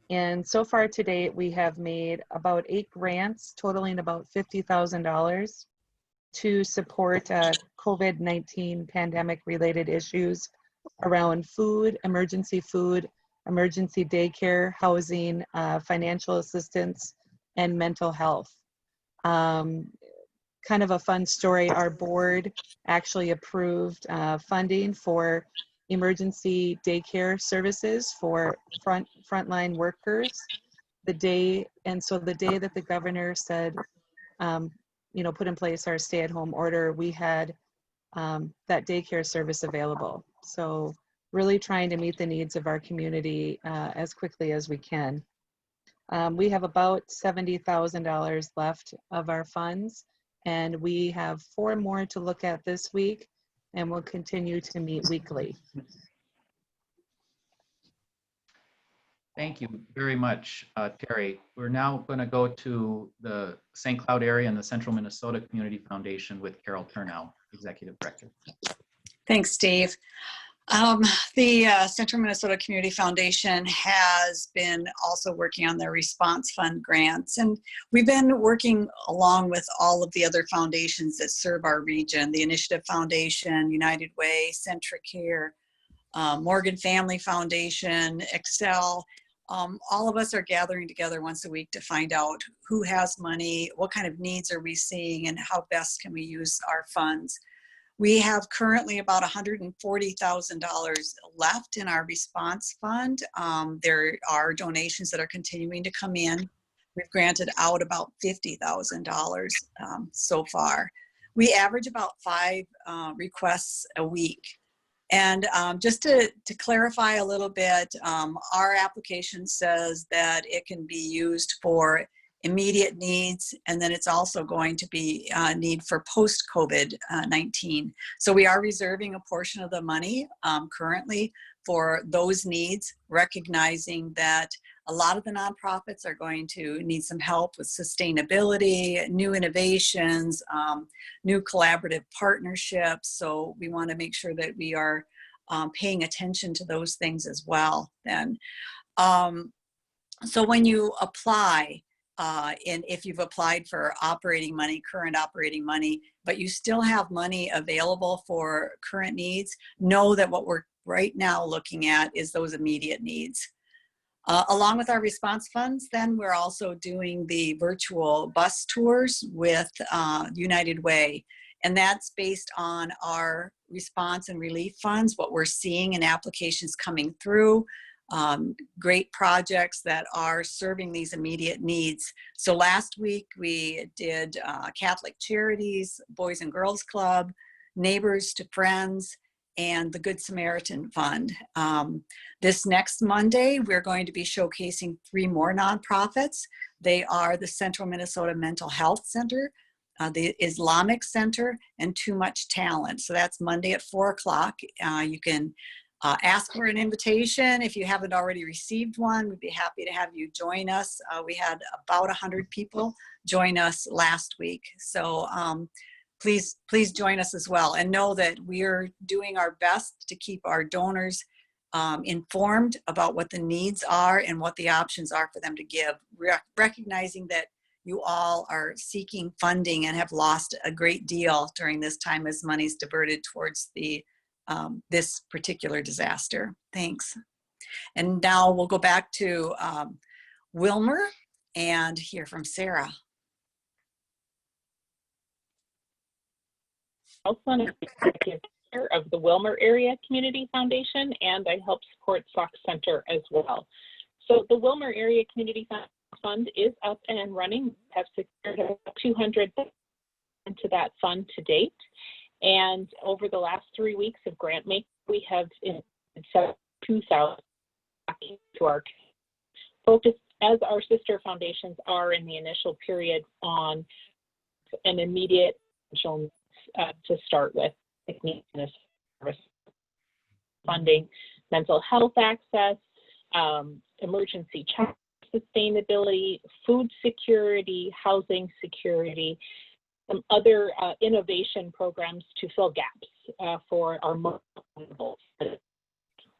[SPEAKER 5] And so far to date, we have made about 8 grants totaling about $50,000 to support COVID-19 pandemic related issues around food, emergency daycare, housing, financial assistance, and mental health. Kind of a fun story, our board actually approved funding for emergency daycare services for frontline workers the day that the governor said, put in place our stay-at-home order, we had that daycare service available. So really trying to meet the needs of our community as quickly as we can. We have about $70,000 left of our funds, and we have 4 more to look at this week, and we'll continue to meet weekly.
[SPEAKER 1] Thank you very much, Terry. We're now going to go to the St. Cloud area and the Central Minnesota Community Foundation with Carol Turnow, Executive Director.
[SPEAKER 6] Thanks, Steve. The Central Minnesota Community Foundation has been also working on their Response Fund grants, and we've been working along with all of the other foundations that serve our region, the Initiative Foundation, United Way, Centricare, Morgan Family Foundation, Excel. All of us are gathering together once a week to find out who has money, what kind of needs are we seeing, and how best can we use our funds. We have currently about $140,000 left in our response fund. There are donations that are continuing to come in. We've granted out about $50,000 so far. We average about 5 requests a week. And just to clarify a little bit, our application says that it can be used for immediate needs, and then it's also going to be need for post-COVID-19. So we are reserving a portion of the money currently for those needs, recognizing that a lot of the nonprofits are going to need some help with sustainability, new innovations, new collaborative partnerships. So we want to make sure that we are paying attention to those things as well. Then, so when you apply, and if you've applied for operating money, current operating money, but you still have money available for current needs, know that what we're right now looking at is those immediate needs. Along with our response funds, then we're also doing the virtual bus tours with United Way. And that's based on our response and relief funds, what we're seeing in applications coming through, great projects that are serving these immediate needs. So last week we did Catholic Charities, Boys and Girls Club, Neighbors to Friends, and the Good Samaritan Fund. This next Monday, we're going to be showcasing 3 more nonprofits. They are the Central Minnesota Mental Health Center, the Islamic Center, and Too Much Talent. So that's Monday at 4 o'clock. You can ask for an invitation. If you haven't already received one, we'd be happy to have you join us. We had about 100 people join us last week. So please join us as well, and know that we're doing our best to keep our donors informed about what the needs are and what the options are for them to give, recognizing that you all are seeking funding and have lost a great deal during this time as money's diverted towards the this particular disaster. Thanks. And now we'll go back to Wilmer and hear from Sarah.
[SPEAKER 7] Antonson is the executive director of the Wilmer Area Community Foundation, and I help support Sox Center as well. So the Wilmer Area Community Fund is up and running. We have secured about $200,000 into that fund to date. And over the last 3 weeks of grant making, we have invested $2,000 to our focus, as our sister foundations are in the initial period, on an immediate to start with, like neediness service funding, mental health access, emergency child sustainability, food security, housing security, some other innovation programs to fill gaps for our most vulnerable.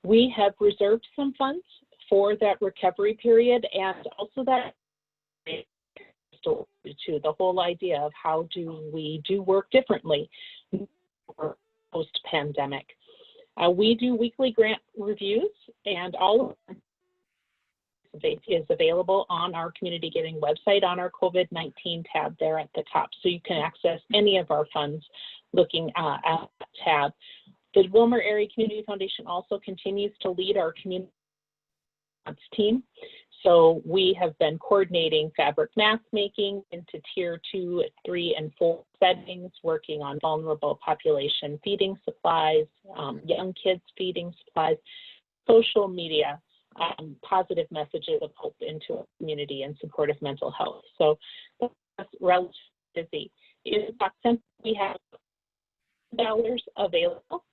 [SPEAKER 7] We have reserved some funds for that recovery period, and also that to the whole idea of how do we do work differently post-pandemic. We do weekly grant reviews, and all of it is available on our community giving website on our COVID-19 tab there at the top. So you can access any of our funds looking at that tab. The Wilmer Area Community Foundation also continues to lead our community team. So we have been coordinating fabric mask making into tier 2, 3, and 4 settings, working on vulnerable population feeding supplies, young kids feeding supplies, social media, positive messages of hope into a community in support of mental health. So that's relatively busy. In Sox Center, we have $dollars available.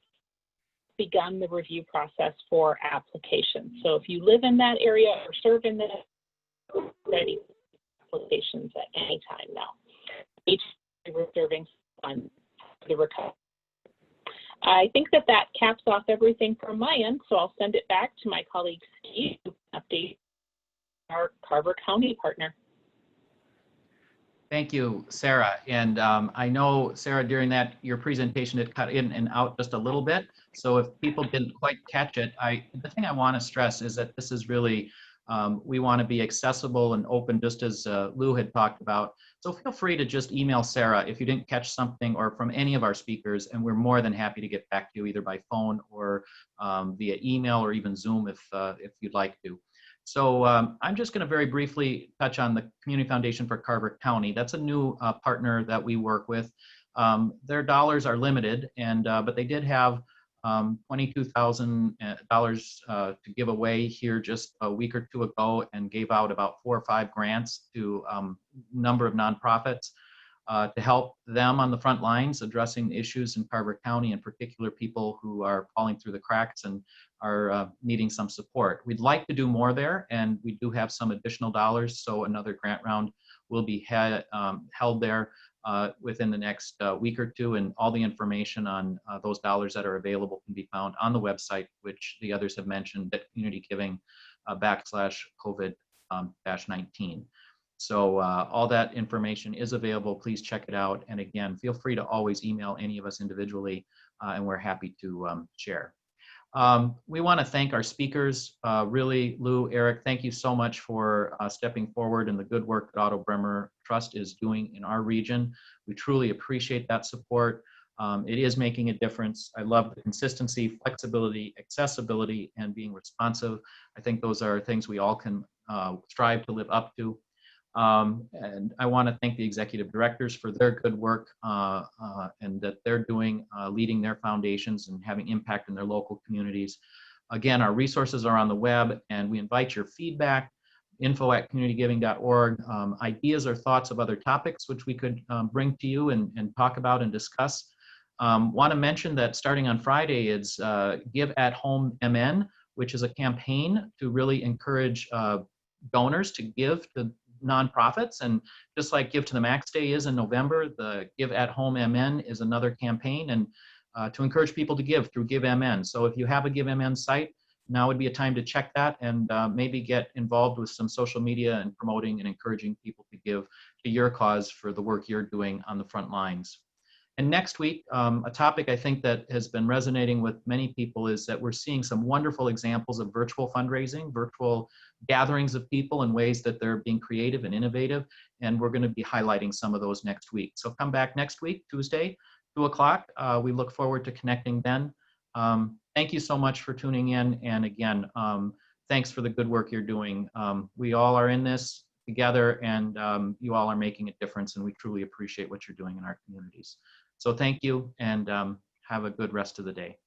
[SPEAKER 7] Begun the review process for applications. So if you live in that area or serve in that, ready for applications at any time now. Each reserving fund for the recovery. I think that caps off everything from my end, so I'll send it back to my colleague Steve to update our Carver County partner.
[SPEAKER 1] Thank you, Sarah. And I know, Sarah, during your presentation, it cut in and out just a little bit. So if people didn't quite catch it, the thing I want to stress is that this is really We want to be accessible and open, just as Lou had talked about. So feel free to just email Sarah if you didn't catch something, or from any of our speakers, and we're more than happy to get back to you either by phone or via email or even Zoom if you'd like to. So I'm just going to very briefly touch on the Community Foundation for Carver County. That's a new partner that we work with. Their dollars are limited, and but they did have $22,000 to give away here just a week or two ago, and gave out about 4 or 5 grants to a number of nonprofits to help them on the front lines addressing issues in Carver County, in particular people who are falling through the cracks and are needing some support. We'd like to do more there, and we do have some additional dollars, so another grant round will be held there within the next week or two, and all the information on those dollars that are available can be found on the website, which the others have mentioned, at Community Giving /COVID-19. So all that information is available. Please check it out. And again, feel free to always email any of us individually, and we're happy to share. We want to thank our speakers. Really, Lou, Eric, thank you so much for stepping forward and the good work that Otto Bremer Trust is doing in our region. We truly appreciate that support. It is making a difference. I love the consistency, flexibility, accessibility, and being responsive. I think those are things we all can strive to live up to. And I want to thank the executive directors for their good work and that they're doing, leading their foundations and having impact in their local communities. Again, our resources are on the web, and we invite your feedback, info@communitygiving.org, ideas or thoughts of other topics which we could bring to you and talk about and discuss. Want to mention that starting on Friday is Give at Home MN, which is a campaign to really encourage donors to give to nonprofits. And just like Give to the Max Day is in November, the Give at Home MN is another campaign, and to encourage people to give through Give MN. So if you have a Give MN site, now would be a time to check that, and maybe get involved with some social media and promoting and encouraging people to give to your cause for the work you're doing on the front lines. And next week, a topic I think that has been resonating with many people is that we're seeing some wonderful examples of virtual fundraising, virtual gatherings of people in ways that they're being creative and innovative. And we're going to be highlighting some of those next week. So come back next week, Tuesday, 2 o'clock. We look forward to connecting then. Thank you so much for tuning in. And again, thanks for the good work you're doing. We all are in this together, and you all are making a difference, and we truly appreciate what you're doing in our communities. So thank you, and have a good rest of the day.